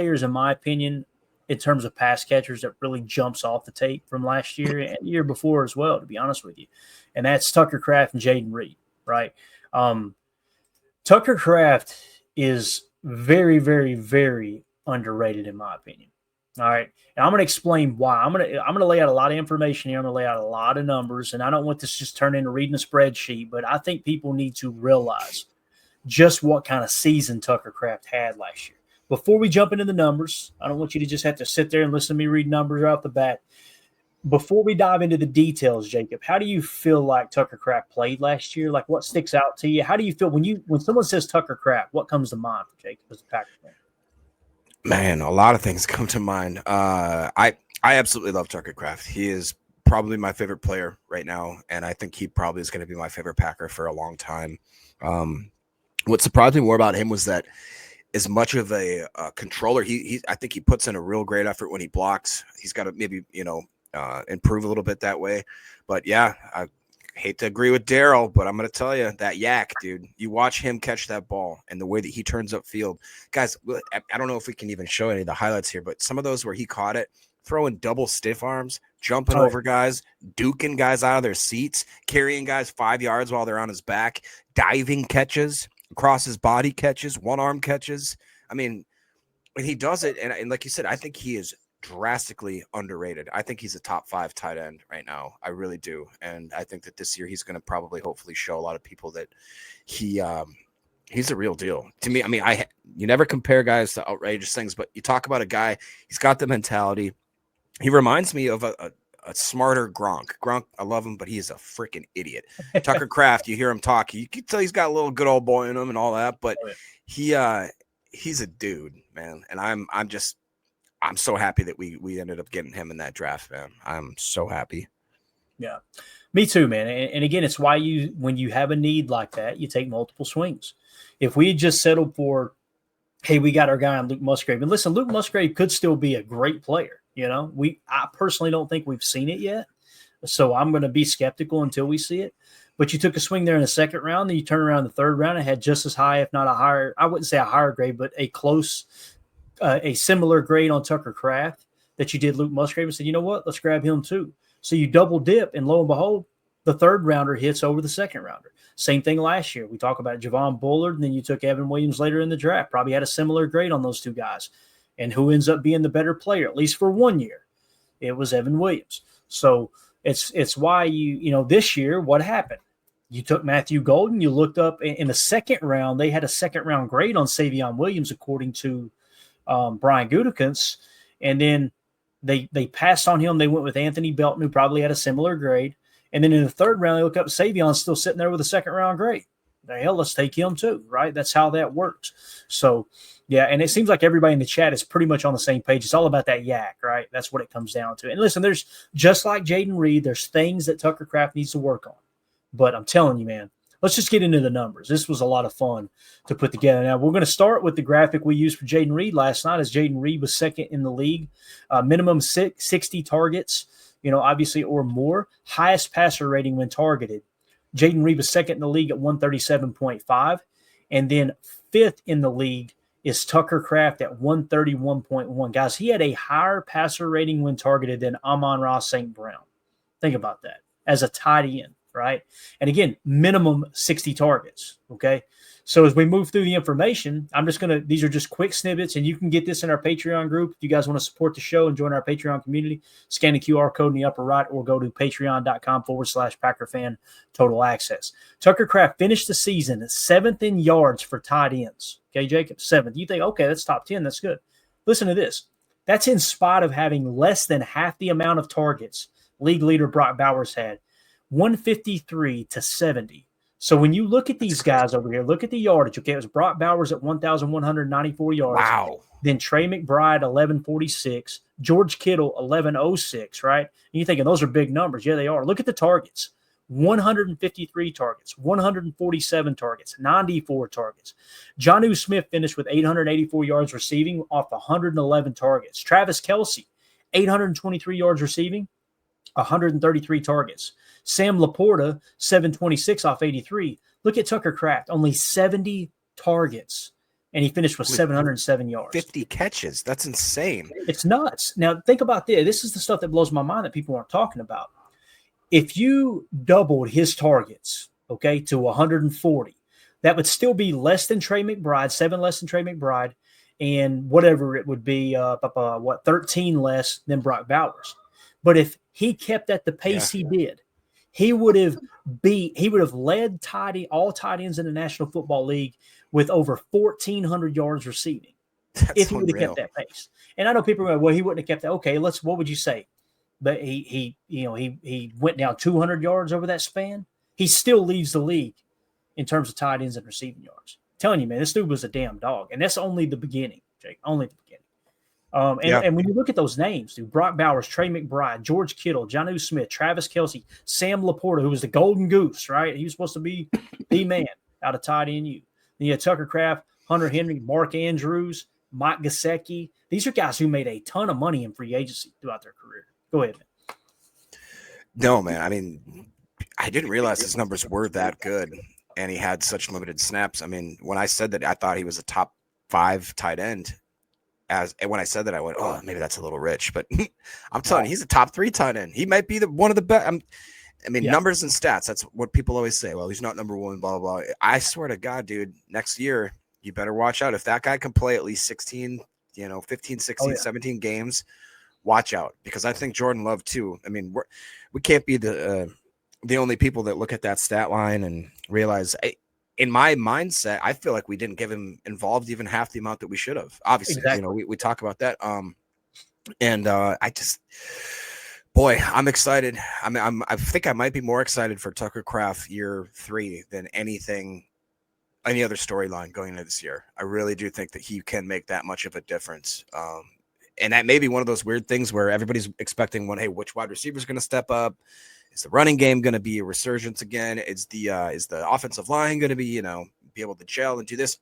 players, in my opinion, in terms of pass catchers that really jumps off the tape from last year and the year before as well, to be honest with you. And that's Tucker Kraft and Jaden Reed, right? Um, Tucker Kraft is very, very, very underrated in my opinion. All right. And I'm going to explain why. I'm gonna lay out a lot of information here. I'm going to lay out a lot of numbers, and I don't want this just turn into reading a spreadsheet, but I think people need to realize just what kind of season Tucker Kraft had last year. Before we jump into the numbers, I don't want you to just have to sit there and listen to me read numbers right off the bat. Before we dive into the details, Jacob, how do you feel like Tucker Kraft played last year? Like, what sticks out to you? How do you feel when someone says Tucker Kraft? What comes to mind for Jacob as a Packer fan? Man, a lot of things come to mind. I absolutely love Tucker Kraft. He is probably my favorite player right now, and I think he probably is going to be my favorite Packer for a long time. What surprised me more about him was that as much of a controller, I think he puts in a real great effort when he blocks. He's got to maybe improve a little bit that way. But yeah, I hate to agree with Daryl, but I'm going to tell you that yak, dude, you watch him catch that ball and the way that he turns up field. Guys, I don't know if we can even show any of the highlights here, but some of those where he caught it, throwing double stiff arms, jumping over guys, duking guys out of their seats, carrying guys 5 yards while they're on his back, diving catches, across his body catches, one-arm catches. I mean, when he does it, and like you said, I think he is drastically underrated. I think he's a top 5 tight end right now. I really do. And I think that this year he's going to probably hopefully show a lot of people that he's a real deal. To me, I mean, you never compare guys to outrageous things, but you talk about a guy, he's got the mentality. He reminds me of a smarter Gronk. Gronk, I love him, but he is a freaking idiot. Tucker Kraft, you hear him talk, you can tell he's got a little good old boy in him and all that, but he's a dude, man. And I'm so happy that we ended up getting him in that draft, man. I'm so happy. Yeah, me too, man. And again, it's why when you have a need like that, you take multiple swings. If we had just settled for, hey, we got our guy on Luke Musgrave, and listen, Luke Musgrave could still be a great player. I personally don't think we've seen it yet, so I'm going to be skeptical until we see it. But you took a swing there in the second round, then you turn around in the third round and had just as high, if not a higher, I wouldn't say a higher grade, but a similar grade on Tucker Kraft that you did Luke Musgrave, and said, you know what, let's grab him too. So you double dip, and lo and behold, the third rounder hits over the second rounder. Same thing last year. We talk about Javon Bullard, and then you took Evan Williams later in the draft. Probably had a similar grade on those two guys. And who ends up being the better player, at least for 1 year? It was Evan Williams. So it's why this year, what happened? You took Matthew Golden. You looked up in the second round. They had a second round grade on Savion Williams, according to Brian Gutekunst. And then they passed on him. They went with Anthony Belton, who probably had a similar grade. And then in the third round, they look up Savion, still sitting there with a second round grade. The hell, let's take him too, right? That's how that works. So, yeah, and it seems like everybody in the chat is pretty much on the same page. It's all about that yak, right? That's what it comes down to. And listen, there's just like Jaden Reed, there's things that Tucker Kraft needs to work on. But I'm telling you, man, let's just get into the numbers. This was a lot of fun to put together. Now, we're going to start with the graphic we used for Jaden Reed last night, as Jaden Reed was second in the league. Minimum 60 targets, obviously, or more. Highest passer rating when targeted. Jaden Reed was second in the league at 137.5. And then fifth in the league is Tucker Kraft at 131.1. Guys, he had a higher passer rating when targeted than Amon-Ra St. Brown. Think about that. As a tight end, right? And again, minimum 60 targets, okay? So as we move through the information, these are just quick snippets, and you can get this in our Patreon group. If you guys want to support the show and join our Patreon community, scan the QR code in the upper right or go to patreon.com/PackerFan Total Access. Tucker Kraft finished the season 7th in yards for tight ends. Okay, Jacob, 7th. You think, okay, that's top 10. That's good. Listen to this. That's in spite of having less than half the amount of targets league leader Brock Bowers had, 153 to 70. So when you look at these guys over here, look at the yardage. Okay, it was Brock Bowers at 1,194 yards. Wow. Then Trey McBride, 1,146. George Kittle, 1,106, right? And you're thinking, those are big numbers. Yeah, they are. Look at the targets. 153 targets, 147 targets, 94 targets. Jonnu Smith finished with 884 yards receiving off 111 targets. Travis Kelce, 823 yards receiving, 133 targets. Sam Laporta, 726 off 83. Look at Tucker Kraft, only 70 targets, and he finished with 707 yards. 50 catches. That's insane. It's nuts. Now, think about this. This is the stuff that blows my mind that people aren't talking about. If you doubled his targets, okay, to 140, that would still be less than Trey McBride, 7 less than Trey McBride, and whatever it would be, 13 less than Brock Bowers. But if he kept at the pace he did, he would have led all tight ends in the National Football League with over 1,400 yards receiving. That's if he would have kept that pace. And I know people are going, well, he wouldn't have kept that. Okay, what would you say? But he went down 200 yards over that span. He still leads the league in terms of tight ends and receiving yards. I'm telling you, man, this dude was a damn dog. And that's only the beginning, Jake, only the beginning. And when you look at those names, dude, Brock Bowers, Trey McBride, George Kittle, Jonnu Smith, Travis Kelce, Sam Laporta, who was the Golden Goose, right? He was supposed to be the man out of tight end U. Then you had Tucker Kraft, Hunter Henry, Mark Andrews, Mike Gesicki. These are guys who made a ton of money in free agency throughout their career. Go ahead, man. No, man. I mean, I didn't realize his numbers were that good, and he had such limited snaps. I mean, when I said that I thought he was a top 5 tight end, and when I said that, I went, oh, maybe that's a little rich. But I'm telling you, he's a top 3 tight end. He might be one of the best. Numbers and stats, that's what people always say. Well, he's not number 1, blah, blah, blah. I swear to God, dude, next year, you better watch out. If that guy can play at least 16, 15, 16, 17 games, watch out. Because I think Jordan Love, too. I mean, we can't be the only people that look at that stat line and realize, in my mindset, I feel like we didn't give him involved even half the amount that we should have. Obviously, exactly. We talk about that. Boy, I'm excited. I think I might be more excited for Tucker Kraft year 3 than any other storyline going into this year. I really do think that he can make that much of a difference. And that may be one of those weird things where everybody's expecting which wide receiver is going to step up? Is the running game going to be a resurgence again? Is the offensive line going to be able to gel and do this?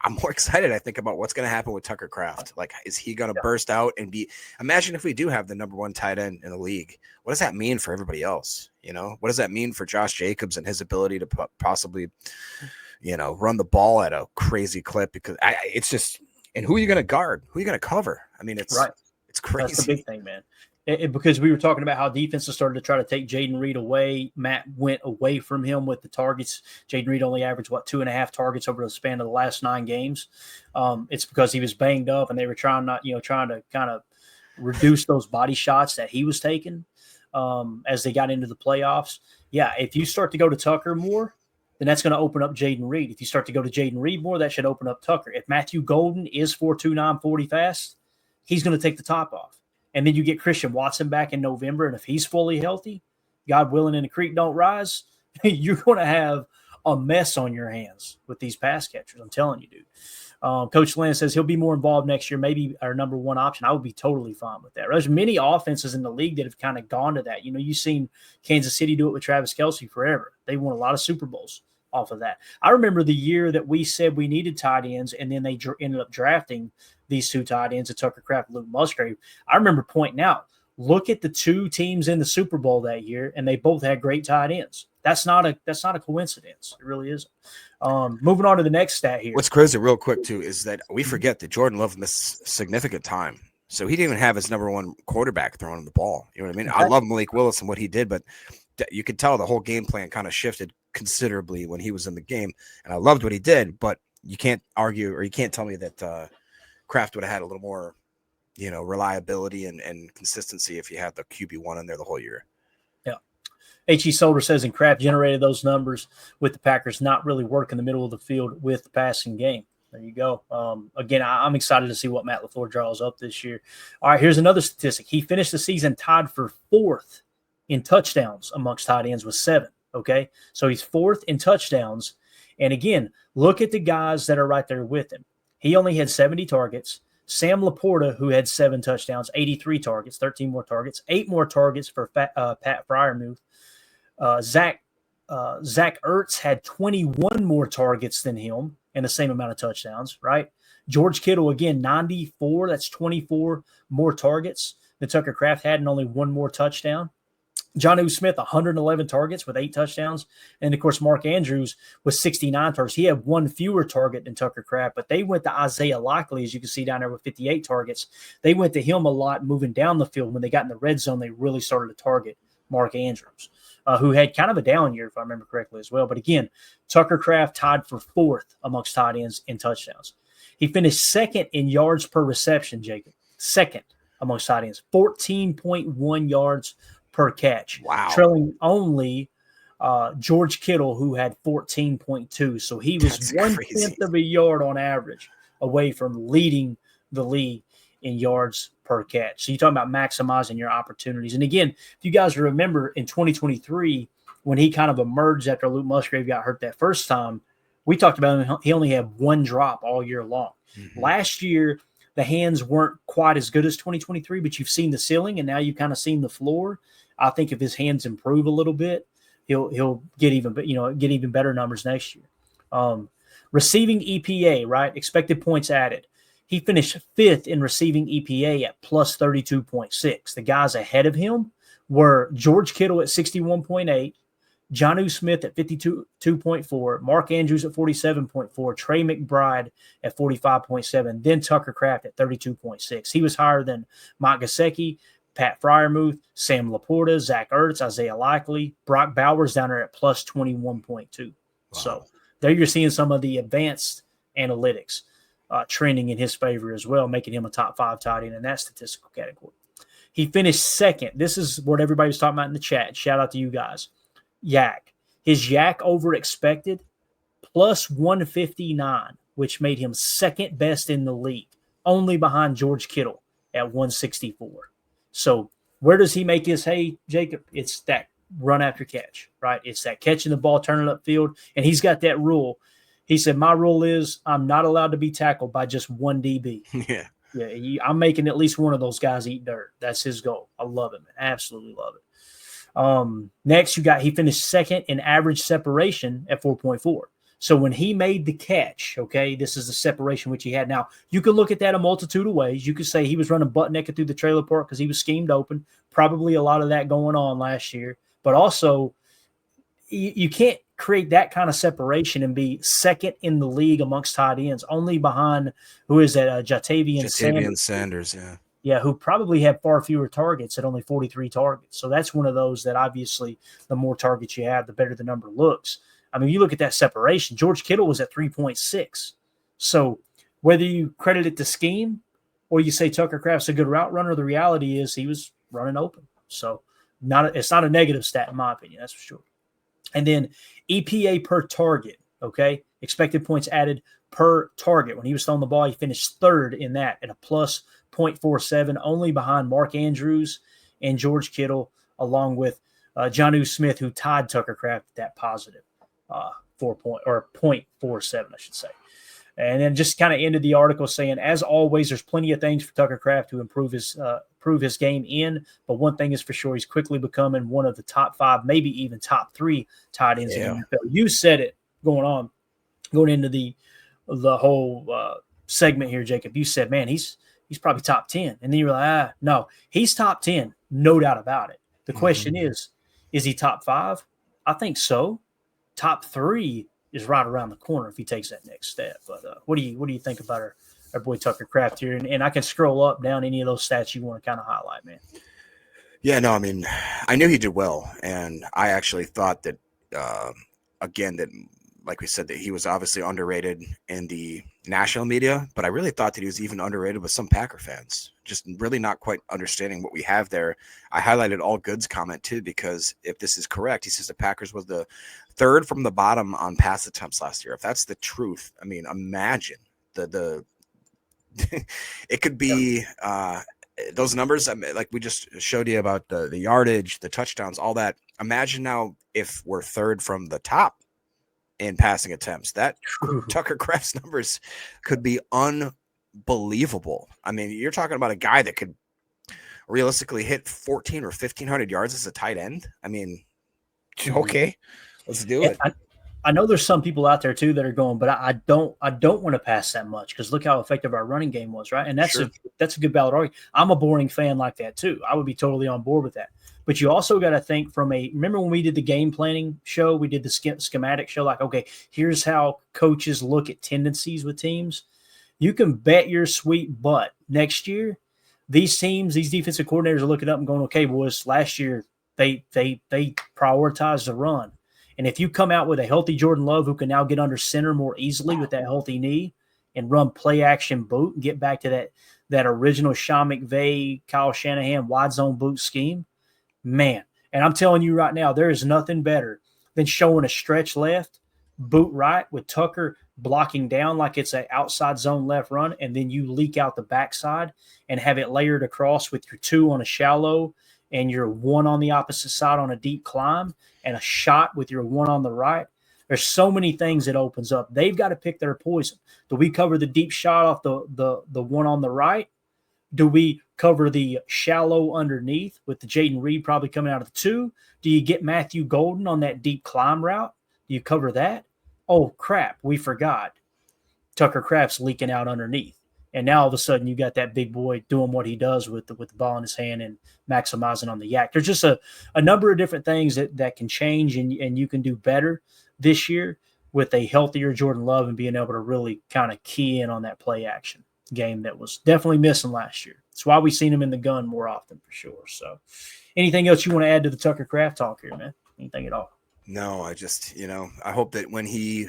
I'm more excited, I think, about what's going to happen with Tucker Kraft. Like, is he going to burst out and be – imagine if we do have the number 1 tight end in the league. What does that mean for everybody else? What does that mean for Josh Jacobs and his ability to possibly, run the ball at a crazy clip? Because it's just – and who are you going to guard? Who are you going to cover? I mean, it's crazy. That's the big thing, man. Because we were talking about how defenses started to try to take Jayden Reed away. Matt went away from him with the targets. Jayden Reed only averaged, 2.5 targets over the span of the last 9 games. It's because he was banged up, and they were trying to kind of reduce those body shots that he was taking as they got into the playoffs. Yeah, if you start to go to Tucker more, then that's going to open up Jayden Reed. If you start to go to Jayden Reed more, that should open up Tucker. If Matthew Golden is 4.29 40 fast, he's going to take the top off. And then you get Christian Watson back in November, and if he's fully healthy, God willing and the creek don't rise, you're going to have a mess on your hands with these pass catchers. I'm telling you, dude. Coach Lynn says he'll be more involved next year, maybe our number 1 option. I would be totally fine with that. There's many offenses in the league that have kind of gone to that. You've seen Kansas City do it with Travis Kelce forever. They won a lot of Super Bowls off of that. I remember the year that we said we needed tight ends, and then they ended up drafting these 2 tight ends, Tucker Kraft and Luke Musgrave. I remember pointing out, look at the 2 teams in the Super Bowl that year, and they both had great tight ends. That's not a coincidence. It really isn't. Moving on to the next stat here. What's crazy, real quick, too, is that we forget that Jordan Love missed significant time. So he didn't even have his number 1 quarterback throwing him the ball. You know what I mean? I love Malik Willis and what he did, but you could tell the whole game plan kind of shifted considerably when he was in the game. And I loved what he did, but you can't argue or you can't tell me that Kraft would have had a little more, reliability and consistency if you had the QB1 in there the whole year. Yeah. H.E. Solder says, and Kraft generated those numbers with the Packers not really work in the middle of the field with the passing game. There you go. Again, I'm excited to see what Matt LaFleur draws up this year. All right, here's another statistic. He finished the season tied for 4th in touchdowns amongst tight ends with 7. Okay, so he's 4th in touchdowns. And again, look at the guys that are right there with him. He only had 70 targets. Sam Laporta, who had 7 touchdowns, 83 targets, 13 more targets, 8 more targets for Pat Freiermuth. Zach Ertz had 21 more targets than him and the same amount of touchdowns, right? George Kittle, again, 94. That's 24 more targets than Tucker Kraft had and only 1 more touchdown. Jonnu Smith, 111 targets with 8 touchdowns. And, of course, Mark Andrews with 69 targets. He had one fewer target than Tucker Kraft, but they went to Isaiah Likely, as you can see down there, with 58 targets. They went to him a lot moving down the field. When they got in the red zone, they really started to target Mark Andrews, who had kind of a down year, if I remember correctly, as well. But, again, Tucker Kraft tied for 4th amongst tight ends in touchdowns. He finished 2nd in yards per reception, Jacob. 2nd amongst tight ends, 14.1 yards per catch. Wow. Trailing only George Kittle, who had 14.2. So he was 1/10 of a yard on average away from leading the league in yards per catch. So you're talking about maximizing your opportunities. And again, if you guys remember in 2023, when he kind of emerged after Luke Musgrave got hurt that first time, we talked about him. He only had 1 drop all year long. Mm-hmm. Last year, the hands weren't quite as good as 2023, but you've seen the ceiling and now you've kind of seen the floor. I think if his hands improve a little bit, he'll get even better numbers next year. Receiving EPA, right? Expected points added. He finished 5th in receiving EPA at plus 32.6. The guys ahead of him were George Kittle at 61.8, Jonnu Smith at 52.4, Mark Andrews at 47.4, Trey McBride at 45.7, then Tucker Kraft at 32.6. He was higher than Mike Gesicki, Pat Freiermuth, Sam Laporta, Zach Ertz, Isaiah Likely, Brock Bowers down there at plus 21.2. Wow. So there you're seeing some of the advanced analytics trending in his favor as well, making him a top 5 tight end in that statistical category. He finished 2nd. This is what everybody was talking about in the chat. Shout out to you guys. Yak. His yak over expected plus 159, which made him 2nd best in the league, only behind George Kittle at 164. So where does he make his hay, Jacob? It's that run after catch, right? It's that catching the ball, turning upfield. And he's got that rule. He said, my rule is I'm not allowed to be tackled by just one DB. Yeah. I'm making at least one of those guys eat dirt. That's his goal. I love it, man. Absolutely love it. Next, he finished 2nd in average separation at 4.4. So when he made the catch, okay, this is the separation which he had. Now, you can look at that a multitude of ways. You could say he was running butt naked through the trailer park because he was schemed open. Probably a lot of that going on last year. But also, you can't create that kind of separation and be 2nd in the league amongst tight ends, only behind, who is that, Jatavian Sanders, yeah. Yeah, who probably had far fewer targets at only 43 targets. So that's one of those that obviously the more targets you have, the better the number looks. I mean, you look at that separation. George Kittle was at 3.6. So whether you credit it to scheme or you say Tucker Kraft's a good route runner, the reality is he was running open. So it's not a negative stat in my opinion, that's for sure. And then EPA per target, okay? Expected points added per target. When he was throwing the ball, he finished 3rd in that at a plus 0.47, only behind Mark Andrews and George Kittle, along with Jonnu Smith, who tied Tucker Kraft at that positive 0.47, I should say. And then just kind of ended the article saying, as always, there's plenty of things for Tucker Kraft to improve his game in, but one thing is for sure, he's quickly becoming one of the top 5, maybe even top 3 tight ends in the NFL. You said it going into the whole segment here, Jacob. You said, man, he's probably top 10. And then you were like, no, he's top 10, no doubt about it. The question is he top 5? I think so. Top 3 is right around the corner if he takes that next step. But what do you think about our boy Tucker Kraft here? And I can scroll up, down any of those stats you want to kind of highlight, man. Yeah, no, I mean, I knew he did well. And I actually thought that, again, that like we said, that he was obviously underrated in the national media, but I really thought that he was even underrated with some Packer fans, just really not quite understanding what we have there. I highlighted All Good's comment too, because if this is correct, he says the Packers was the 3rd from the bottom on pass attempts last year. If that's the truth, I mean, imagine the it could be those numbers, like we just showed you about the yardage, the touchdowns, all that. Imagine now if we're 3rd from the top in passing attempts. That Tucker Kraft's numbers could be unbelievable. I mean, you're talking about a guy that could realistically hit 1,400 or 1,500 yards as a tight end. I mean, okay, let's do it. I know there's some people out there too that are going, but I don't want to pass that much because look how effective our running game was, right? And that's a good valid argument. I'm a boring fan like that too. I would be totally on board with that. But you also got to think remember when we did the game planning show, we did the schematic show, like, okay, here's how coaches look at tendencies with teams. You can bet your sweet butt next year, these teams, these defensive coordinators are looking up and going, okay, boys, last year they prioritized the run. And if you come out with a healthy Jordan Love who can now get under center more easily with that healthy knee and run play action boot and get back to that original Sean McVay, Kyle Shanahan wide zone boot scheme, man. And I'm telling you right now, there is nothing better than showing a stretch left, boot right with Tucker blocking down like it's an outside zone left run, and then you leak out the backside and have it layered across with your 2 on a shallow and your 1 on the opposite side on a deep climb and a shot with your 1 on the right. There's so many things it opens up. They've got to pick their poison. Do we cover the deep shot off the 1 on the right? Do we cover the shallow underneath with the Jaden Reed probably coming out of the 2? Do you get Matthew Golden on that deep climb route? Do you cover that? Oh, crap, we forgot. Tucker Kraft's leaking out underneath. And now all of a sudden you got that big boy doing what he does with the ball in his hand and maximizing on the yak. There's just a number of different things that can change and you can do better this year with a healthier Jordan Love and being able to really kind of key in on that play action game that was definitely missing last year. That's why we've seen him in the gun more often for sure. So anything else you want to add to the Tucker Kraft talk here, man? Anything at all? No, I just, I hope that when he,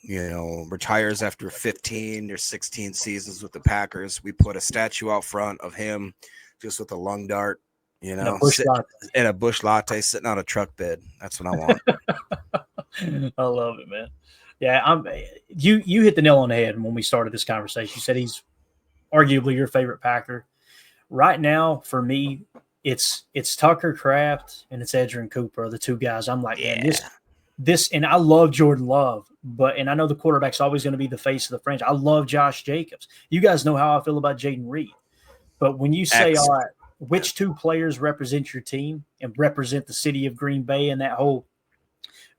retires after 15 or 16 seasons with the Packers, we put a statue out front of him just with a lung dart, and a bush latte sitting on a truck bed. That's what I want. I love it, man. Yeah, you hit the nail on the head when we started this conversation. You said he's arguably your favorite Packer. Right now, for me, it's Tucker Kraft and it's Edgerrin Cooper, the 2 guys. I'm like, man, this, and I love Jordan Love, and I know the quarterback's always going to be the face of the franchise. I love Josh Jacobs. You guys know how I feel about Jaden Reed. But when you say, all right, which 2 players represent your team and represent the city of Green Bay and that whole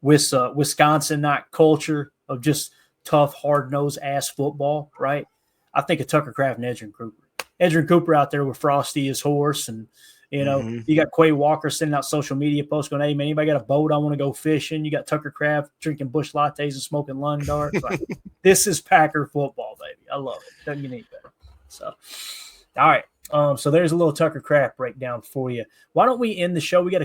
Wisconsin not culture of just tough, hard-nosed ass football, right? I think of Tucker Kraft and Edgerrin Cooper. Edgerrin Cooper out there with Frosty his horse, and you got Quay Walker sending out social media posts going, "Hey man, anybody got a boat? I want to go fishing." You got Tucker Kraft drinking bush lattes and smoking lung darts. Like, this is Packer football, baby. I love it. Doesn't get any better. So, all right. So there's a little Tucker Kraft breakdown for you. Why don't we end the show? We got